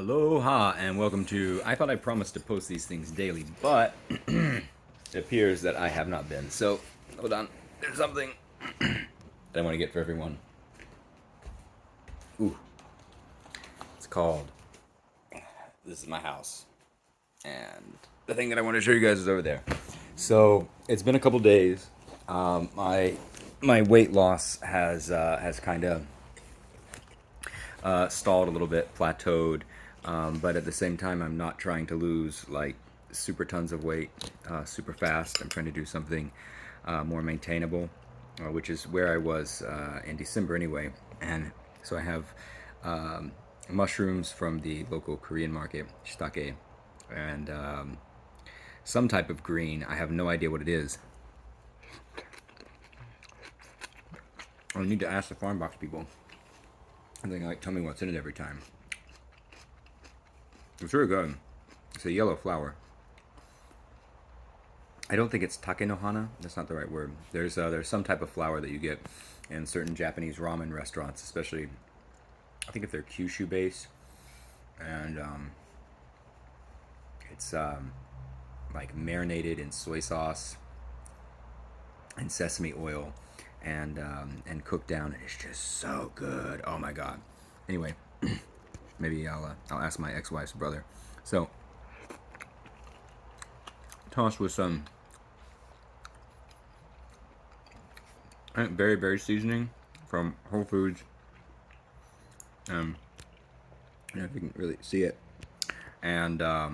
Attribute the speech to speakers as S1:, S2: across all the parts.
S1: Aloha and welcome to. I thought I promised to post these things daily, but it appears that I have not been. So, hold on. There's something that I want to get for everyone. Ooh. It's called. This is my house. And the thing that I want to show you guys is over there. So, it's been a couple days. My weight loss has kind of stalled a little bit, plateaued, but at the same time, I'm not trying to lose like super tons of weight super fast. I'm trying to do something more maintainable, which is where I was in December anyway. And so I have mushrooms from the local Korean market, shiitake, and some type of green. I have no idea what it is. I need to ask the farm box people. And they like tell me what's in it every time. It's really good. It's a yellow flower. I don't think it's take no hana. That's not the right word. There's some type of flower that you get in certain Japanese ramen restaurants, especially I think if they're Kyushu based, and it's like marinated in soy sauce and sesame oil, and cooked down, and it's just so good. Oh my god. Anyway, maybe I'll ask my ex-wife's brother. So tossed with some berry seasoning from Whole Foods. I don't know if you can really see it. And what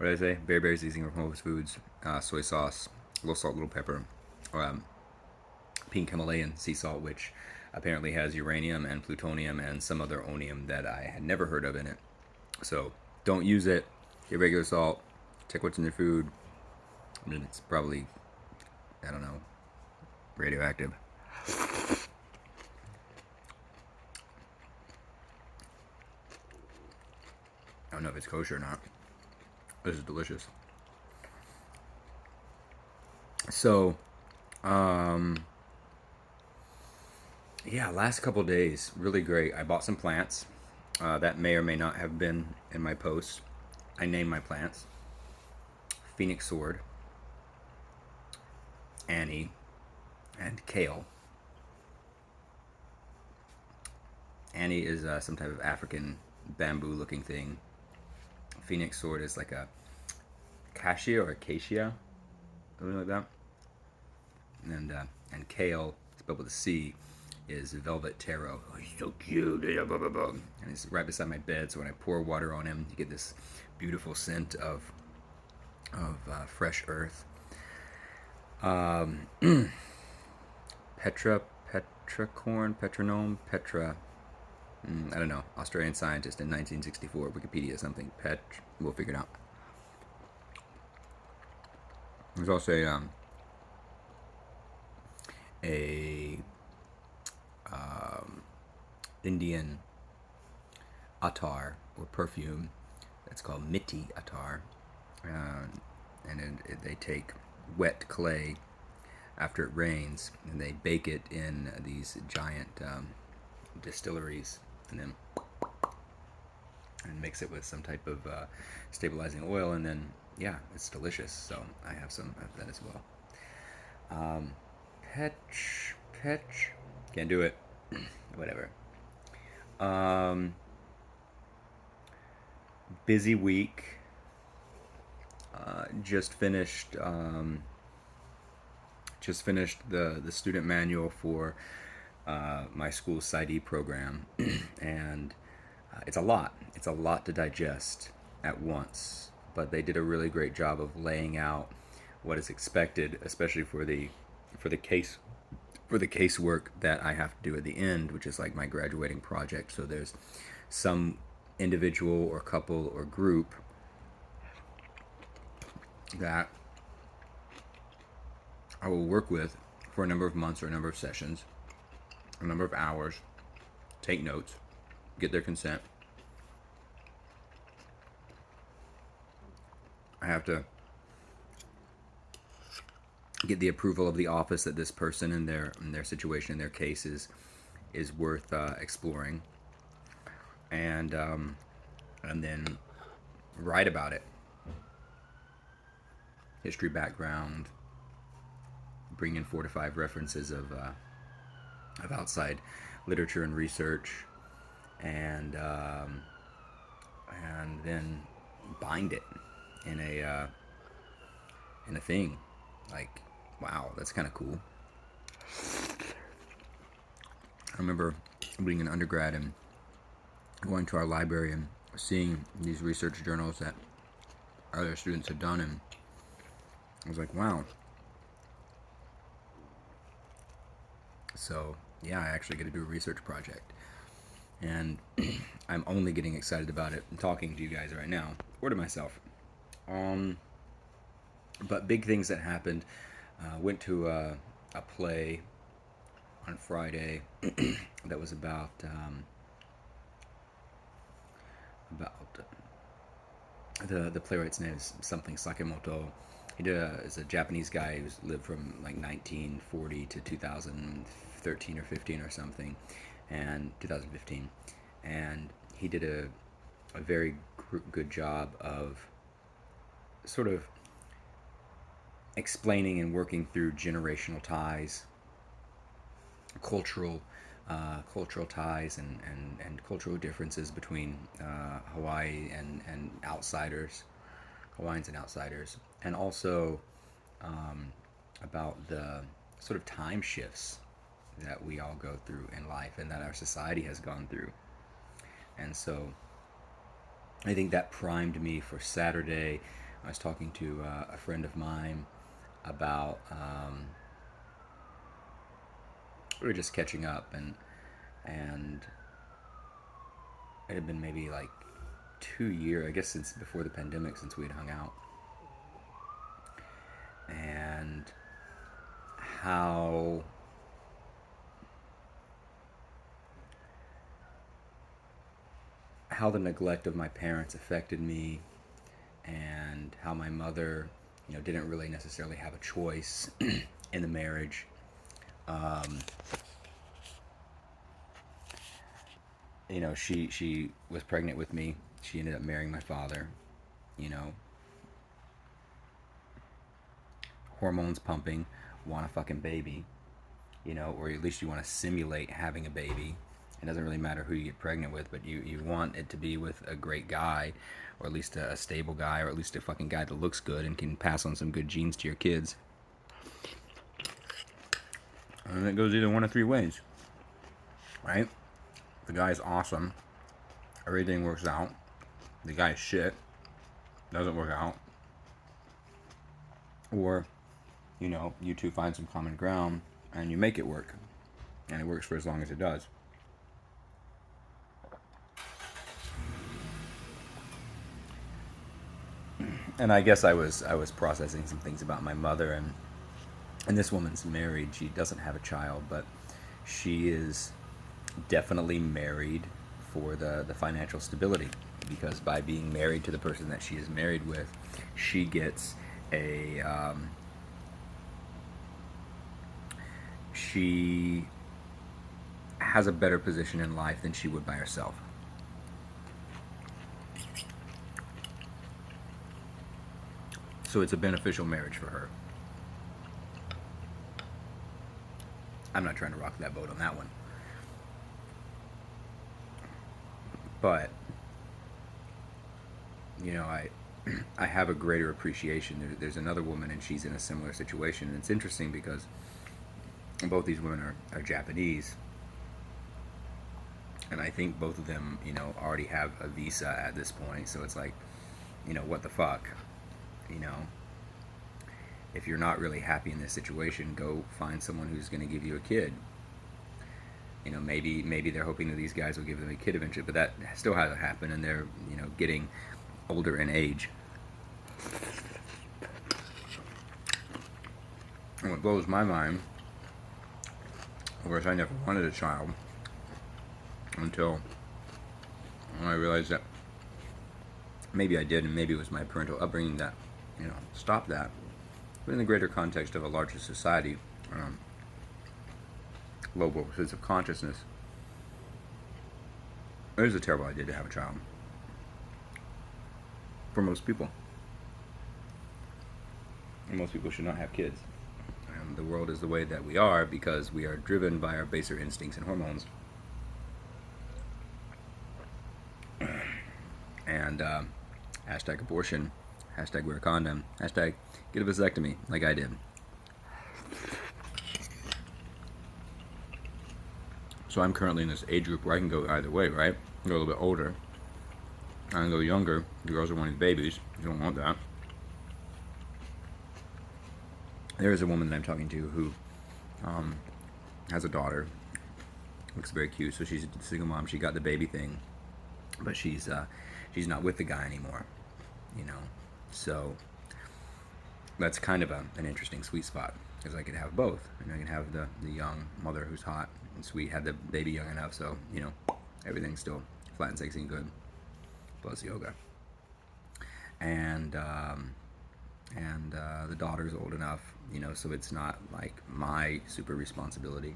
S1: did I say? Berry seasoning from Whole Foods, soy sauce, little salt, little pepper, pink Himalayan sea salt, which apparently has uranium and plutonium and some other onium that I had never heard of in it. So don't use it. Get regular salt. Check what's in your food. I mean, it's probably, I don't know, radioactive. I don't know if it's kosher or not. This is delicious. So, yeah, last couple days, really great. I bought some plants that may or may not have been in my post. I named my plants Phoenix Sword, Annie, and Kale. Annie is some type of African bamboo-looking thing. Phoenix Sword is like a acacia or acacia, something like that. And Kale, spelled with a C, is Velvet Taro. Oh, he's so cute. And he's right beside my bed, so when I pour water on him, you get this beautiful scent of fresh earth. Petronome, Petra. I don't know. Australian scientist in 1964, Wikipedia something. We'll figure it out. There's also a Indian attar or perfume that's called Miti attar, and they take wet clay after it rains and they bake it in these giant distilleries, and then mix it with some type of stabilizing oil, and then yeah, it's delicious. So I have some of that as well. Petch, can't do it. Whatever. Busy week. Just finished the student manual for my school's PsyD program, and it's a lot. It's a lot to digest at once, but they did a really great job of laying out what is expected, especially for the casework that I have to do at the end, which is like my graduating project. So there's some individual or couple or group that I will work with for a number of months or a number of sessions, a number of hours, take notes, get their consent. I have to get the approval of the office that this person and their situation and their case is worth exploring. and then write about it. History background, bring in 4 to 5 references of outside literature and research, and then bind it in a thing. Like, wow, that's kind of cool. I remember being an undergrad and going to our library and seeing these research journals that other students had done, and I was like, wow. So yeah, I actually get to do a research project, and I'm only getting excited about it and talking to you guys right now, or to myself. But big things that happened. Went to a play on Friday that was about the playwright's name is something Sakamoto. Is a Japanese guy who's lived from like 1940 to 2013 or 15 or something, and 2015, and he did a very good job of sort of explaining and working through generational ties, cultural ties, and cultural differences between Hawaii and outsiders, Hawaiians and outsiders, and also about the sort of time shifts that we all go through in life and that our society has gone through. And so I think that primed me for Saturday. I was talking to a friend of mine about we were just catching up, and it had been maybe like 2 years, I guess, since before the pandemic, since we had hung out, and how the neglect of my parents affected me, and how my mother, didn't really necessarily have a choice in the marriage. She was pregnant with me. She ended up marrying my father. Hormones pumping, want a fucking baby, or at least you want to simulate having a baby. It doesn't really matter who you get pregnant with, but you want it to be with a great guy, or at least a stable guy, or at least a fucking guy that looks good and can pass on some good genes to your kids. And it goes either one of 3 ways, right? The guy's awesome, everything works out. The guy's shit, doesn't work out. Or, you two find some common ground and you make it work. And it works for as long as it does. And I guess I was processing some things about my mother, and this woman's married. She doesn't have a child, but she is definitely married for the financial stability, because by being married to the person that she is married with, she gets she has a better position in life than she would by herself. So it's a beneficial marriage for her. I'm not trying to rock that boat on that one. But, I have a greater appreciation. There's another woman, and she's in a similar situation. And it's interesting because both these women are Japanese. And I think both of them, already have a visa at this point. So it's like, what the fuck? If you're not really happy in this situation, go find someone who's going to give you a kid. Maybe they're hoping that these guys will give them a kid eventually, but that still hasn't happened, and they're, getting older in age. And what blows my mind, of course, I never wanted a child until I realized that maybe I did, and maybe it was my parental upbringing that, stopped that. But in the greater context of a larger society, global sense of consciousness, It is a terrible idea to have a child. For most people. And most people should not have kids. The world is the way that we are because we are driven by our baser instincts and hormones. And hashtag abortion, hashtag wear a condom, hashtag get a vasectomy like I did. So I'm currently in this age group where I can go either way, right? I can go a little bit older. I can go younger. The girls are wanting babies. You don't want that. There is a woman that I'm talking to who has a daughter. Looks very cute. So she's a single mom. She got the baby thing, but she's not with the guy anymore. You know, so that's kind of an interesting sweet spot because I could have both, and I can have the young mother who's hot and sweet, had the baby young enough, so you know everything's still flat and sexy and good, plus yoga, and the daughter's old enough, you know, so it's not like my super responsibility.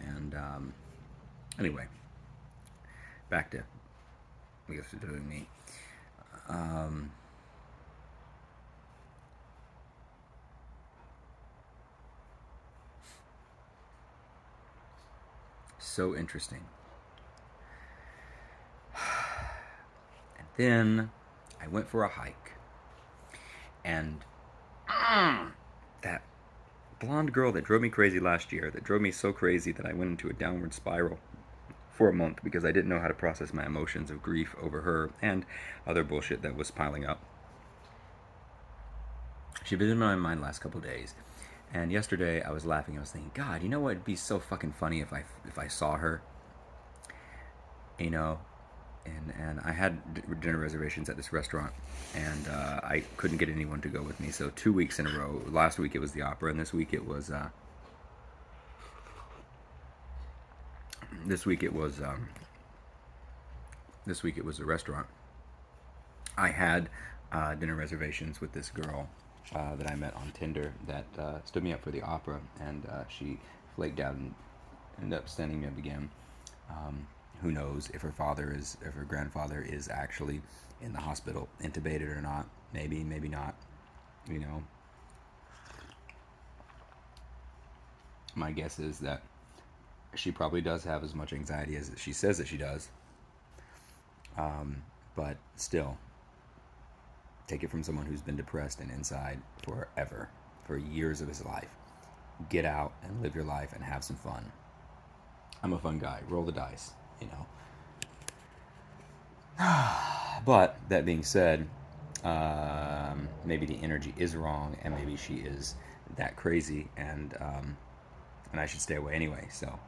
S1: And anyway, back to I guess to doing me. So interesting. And then I went for a hike, and that blonde girl that drove me crazy last year, that drove me so crazy that I went into a downward spiral for a month because I didn't know how to process my emotions of grief over her and other bullshit that was piling up. She visited my mind last couple of days, and yesterday I was laughing. I was thinking, God, you know what? It'd be so fucking funny if I saw her, you know. And I had dinner reservations at this restaurant, and I couldn't get anyone to go with me. So 2 weeks in a row. Last week it was the opera, and this week it was a restaurant. I had dinner reservations with this girl that I met on Tinder that stood me up for the opera, and she flaked out and ended up standing me up again. Who knows if her grandfather is actually in the hospital, intubated or not? Maybe, maybe not. You know, my guess is that she probably does have as much anxiety as she says that she does. But still, take it from someone who's been depressed and inside forever, for years of his life. Get out and live your life and have some fun. I'm a fun guy. Roll the dice, you know. But that being said, maybe the energy is wrong, and maybe she is that crazy, and I should stay away anyway. So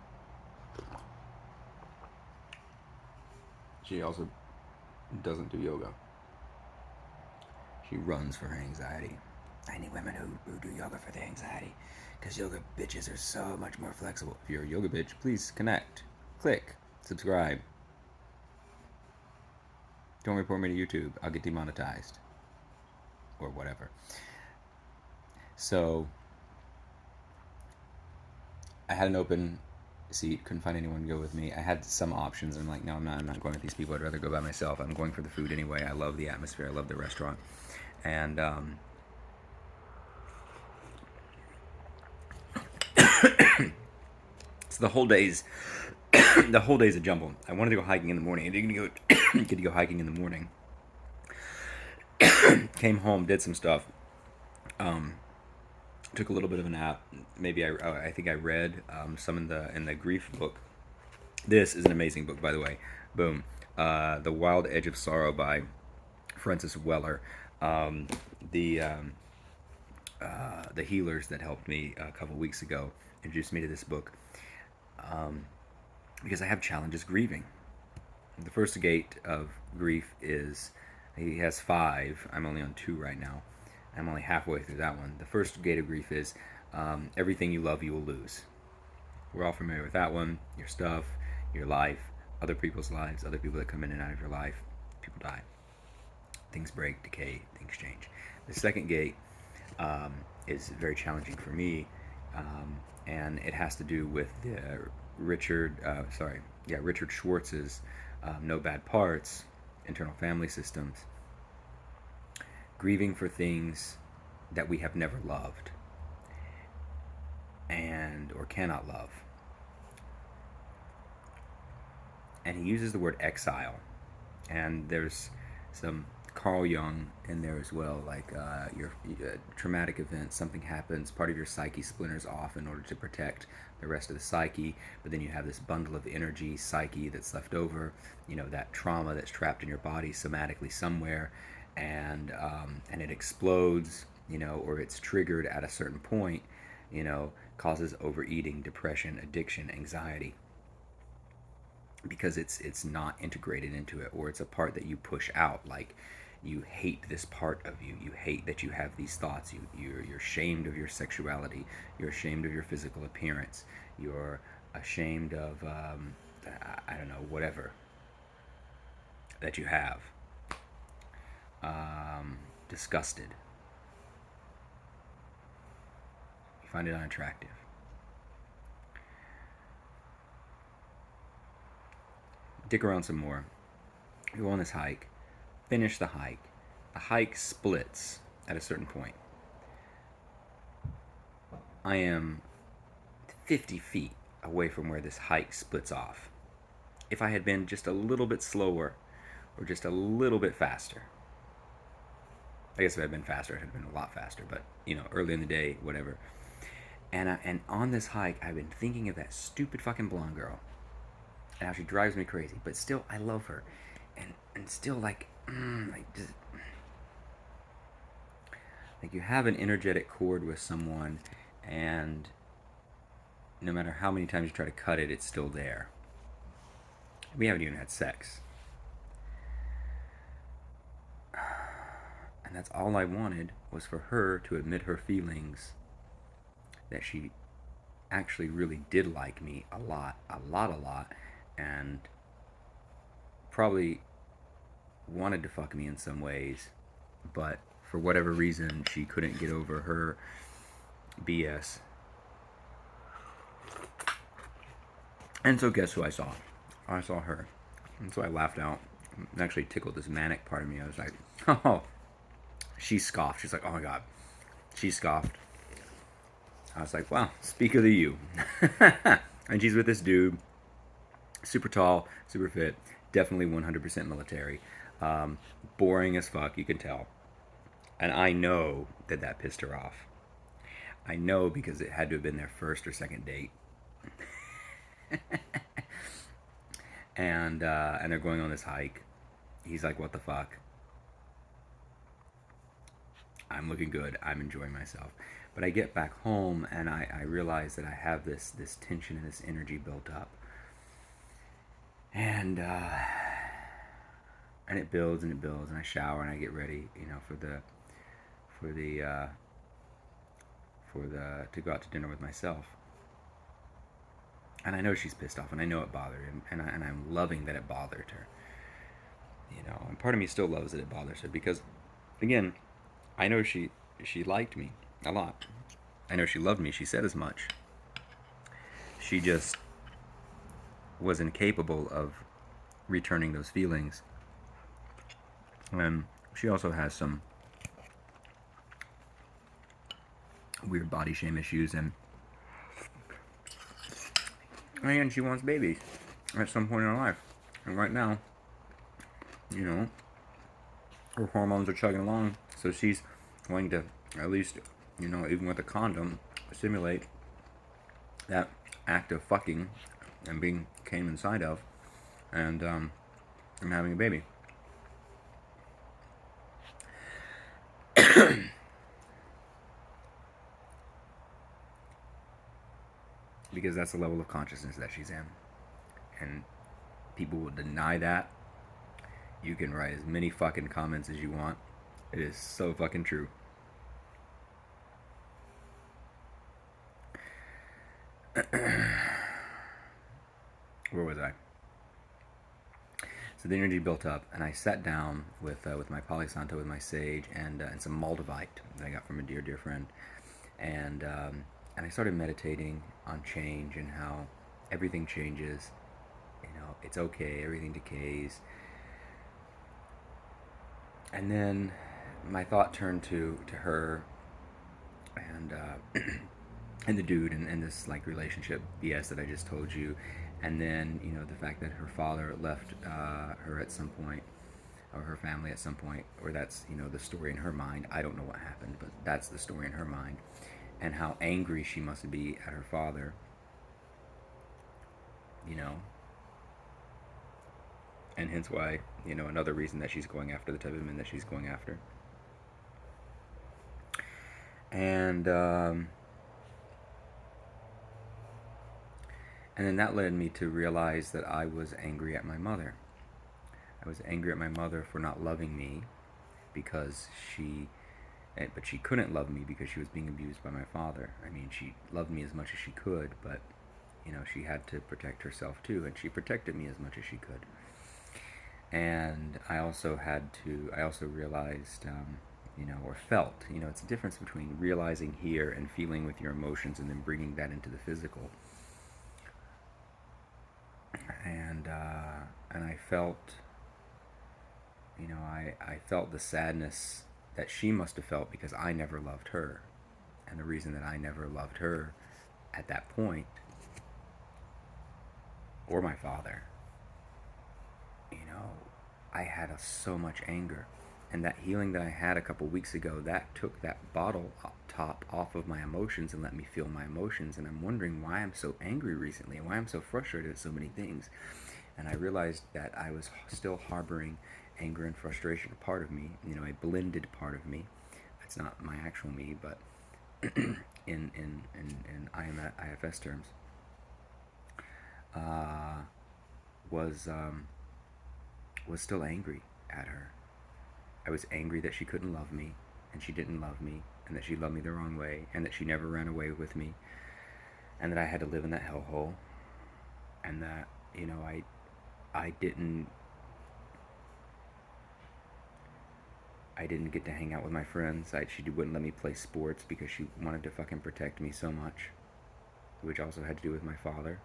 S1: she also doesn't do yoga. She runs for her anxiety. I need women who do yoga for their anxiety, because yoga bitches are so much more flexible. If you're a yoga bitch, please connect, click, subscribe. Don't report me to YouTube. I'll get demonetized. Or whatever. So, I had an open seat. Couldn't find anyone to go with me. I had some options. I'm like, no, I'm not going with these people. I'd rather go by myself. I'm going for the food anyway. I love the atmosphere. I love the restaurant. And, so the whole day's a jumble. I wanted to go hiking in the morning. I didn't get to go hiking in the morning. Came home, did some stuff, took a little bit of a nap. Maybe I think I read some in the grief book. This is an amazing book, by the way. Boom, The Wild Edge of Sorrow by Francis Weller. The healers that helped me a couple weeks ago introduced me to this book because I have challenges grieving. The first gate of grief is, he has 5. I'm only on 2 right now. I'm only halfway through that one. The first gate of grief is everything you love you will lose. We're all familiar with that one. Your stuff, your life, other people's lives, other people that come in and out of your life. People die. Things break, decay, things change. The second gate is very challenging for me, and it has to do with Richard Schwartz's no bad parts, internal family systems, grieving for things that we have never loved and or cannot love. And he uses the word exile, and there's some Carl Jung in there as well, like your traumatic event, something happens, part of your psyche splinters off in order to protect the rest of the psyche, but then you have this bundle of energy, psyche that's left over, that trauma that's trapped in your body somatically somewhere, and it explodes, or it's triggered at a certain point, causes overeating, depression, addiction, anxiety, because it's not integrated into it, or it's a part that you push out. Like, you hate this part of you. You hate that you have these thoughts. You're ashamed of your sexuality. You're ashamed of your physical appearance. You're ashamed of I don't know, whatever that you have. Disgusted. You find it unattractive. Dig around some more. You go on this hike. Finish the hike. The hike splits at a certain point. I am 50 feet away from where this hike splits off. If I had been just a little bit slower or just a little bit faster, I guess if I had been faster, it had been a lot faster, but early in the day, whatever. And on this hike, I've been thinking of that stupid fucking blonde girl and how she drives me crazy, but still, I love her, and still, like you have an energetic cord with someone, and no matter how many times you try to cut it, it's still there. We haven't even had sex, and that's all I wanted, was for her to admit her feelings, that she actually really did like me a lot, and probably wanted to fuck me in some ways, but for whatever reason she couldn't get over her BS. And so guess who I saw? I saw her. And so I laughed out. It actually tickled this manic part of me. I was like, oh. She scoffed. She's like, oh my god. She scoffed. I was like, wow, speak of the you. And she's with this dude, super tall, super fit, definitely 100% military, boring as fuck, you can tell. And I know that pissed her off. I know, because it had to have been their first or second date. And they're going on this hike. He's like, what the fuck? I'm looking good. I'm enjoying myself. But I get back home and I realize that I have this tension and this energy built up. And it builds and it builds, and I shower and I get ready, to go out to dinner with myself. And I know she's pissed off, and I know it bothered her, and I'm loving that it bothered her. And part of me still loves that it bothers her, because, again, I know she liked me a lot. I know she loved me. She said as much. She just was incapable of returning those feelings. And she also has some weird body shame issues, and she wants babies at some point in her life. And right now, her hormones are chugging along, so she's going to, at least, even with a condom, simulate that act of fucking and being came inside of, and having a baby. Because that's the level of consciousness that she's in. And people will deny that. You can write as many fucking comments as you want. It is so fucking true. Where was I? So the energy built up, and I sat down with my Palo Santo, with my sage, and some Moldavite that I got from a dear friend, and I started meditating on change and how everything changes, it's okay, everything decays. And then my thought turned to her and and the dude and this like relationship BS that I just told you, and then the fact that her father left her at some point, or her family at some point, or that's the story in her mind. I don't know what happened, but that's the story in her mind, and how angry she must be at her father. You know, and hence why another reason that she's going after the type of men that she's going after. And then that led me to realize that I was angry at my mother. I was angry at my mother for not loving me because but she couldn't love me because she was being abused by my father. I mean, she loved me as much as she could, but she had to protect herself too, and she protected me as much as she could. And I also realized, or felt, it's a difference between realizing here and feeling with your emotions and then bringing that into the physical. And I felt, I felt the sadness that she must have felt because I never loved her. And the reason that I never loved her at that point, or my father, I had so much anger. And that healing that I had a couple weeks ago, that took that bottle top off of my emotions and let me feel my emotions. And I'm wondering why I'm so angry recently and why I'm so frustrated at so many things. And I realized that I was still harboring anger and frustration, a part of me, a blended part of me. It's not my actual me, but in IFS terms, was still angry at her. I was angry that she couldn't love me, and she didn't love me, and that she loved me the wrong way, and that she never ran away with me, and that I had to live in that hellhole, and that I didn't get to hang out with my friends. She wouldn't let me play sports because she wanted to fucking protect me so much, which also had to do with my father.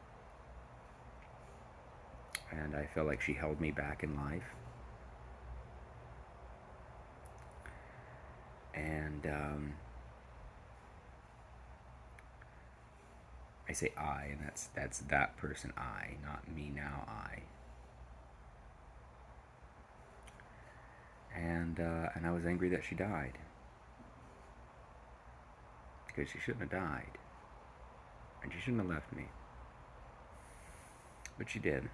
S1: And I felt like she held me back in life. And I say I, and that's that person I, not me now I. And I was angry that she died, because she shouldn't have died, and she shouldn't have left me, but she did.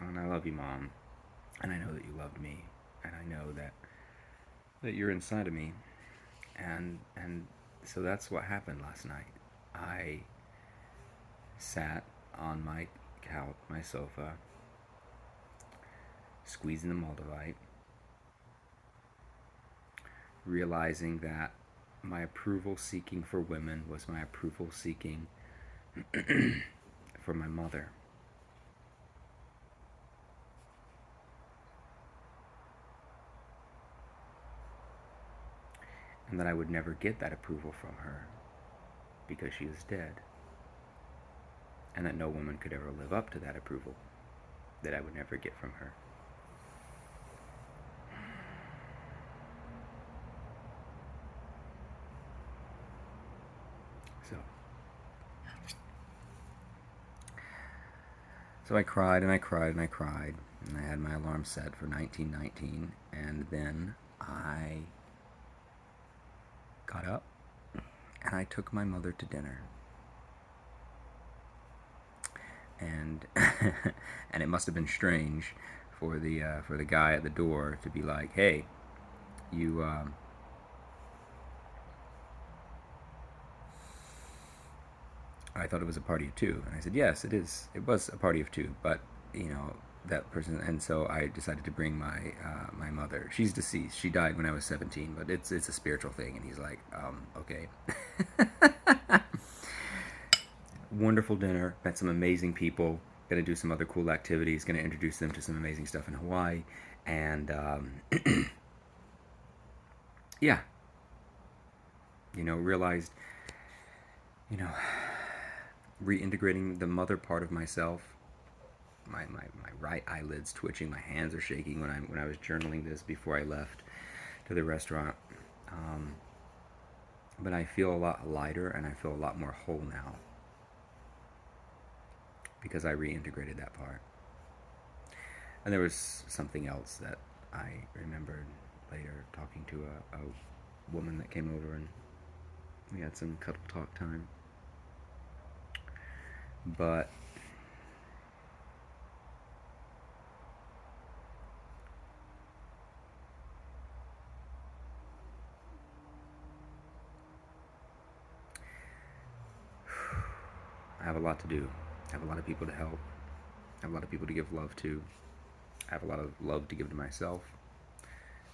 S1: And I love you, Mom, and I know that you loved me, and I know that you're inside of me, and so that's what happened last night. I sat on my couch, my sofa, squeezing the Moldavite, realizing that my approval seeking for women was my approval seeking for my mother. And that I would never get that approval from her because she is dead. And that no woman could ever live up to that approval that I would never get from her. So I cried and I cried and I cried, and I had my alarm set for 1919, and then I got up and I took my mother to dinner. And and it must have been strange for the guy at the door to be like, "Hey, you I thought it was a party of two." And I said, "Yes, it is. It was a party of two, but that person." And so I decided to bring my my mother. She's deceased. She died when I was 17, but it's a spiritual thing. And he's like, okay. Wonderful dinner. Met some amazing people. Gonna do some other cool activities. Gonna introduce them to some amazing stuff in Hawaii. And yeah, realized, reintegrating the mother part of myself my right eyelid's twitching, my hands are shaking when I was journaling this before I left to the restaurant. But I feel a lot lighter and I feel a lot more whole now because I reintegrated that part. And there was something else that I remembered later, talking to a woman that came over, and we had some cuddle talk time. But I have a lot to do. I have a lot of people to help. I have a lot of people to give love to. I have a lot of love to give to myself.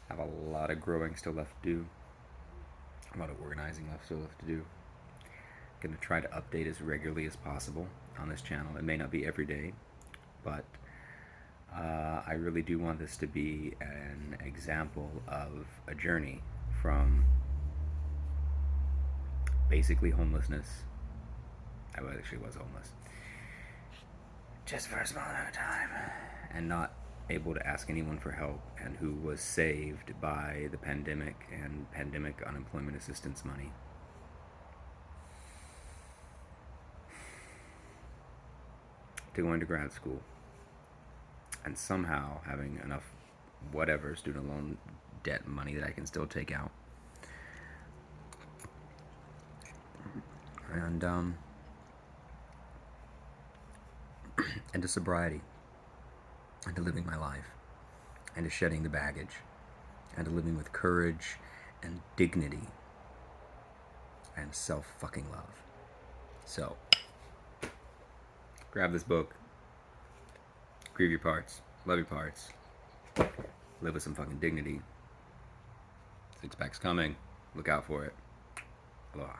S1: I have a lot of growing still left to do. A lot of organizing still left to do. I'm going to try to update as regularly as possible on this channel. It may not be every day, but I really do want this to be an example of a journey from basically homelessness. I actually was homeless just for a small amount of time and not able to ask anyone for help, and who was saved by the pandemic and pandemic unemployment assistance money. To going to grad school and somehow having enough whatever student loan debt money that I can still take out, and to sobriety, and to living my life, and to shedding the baggage, and to living with courage and dignity and self-fucking love. So, grab this book, grieve your parts, love your parts, live with some fucking dignity. Six pack's coming, look out for it. Aloha.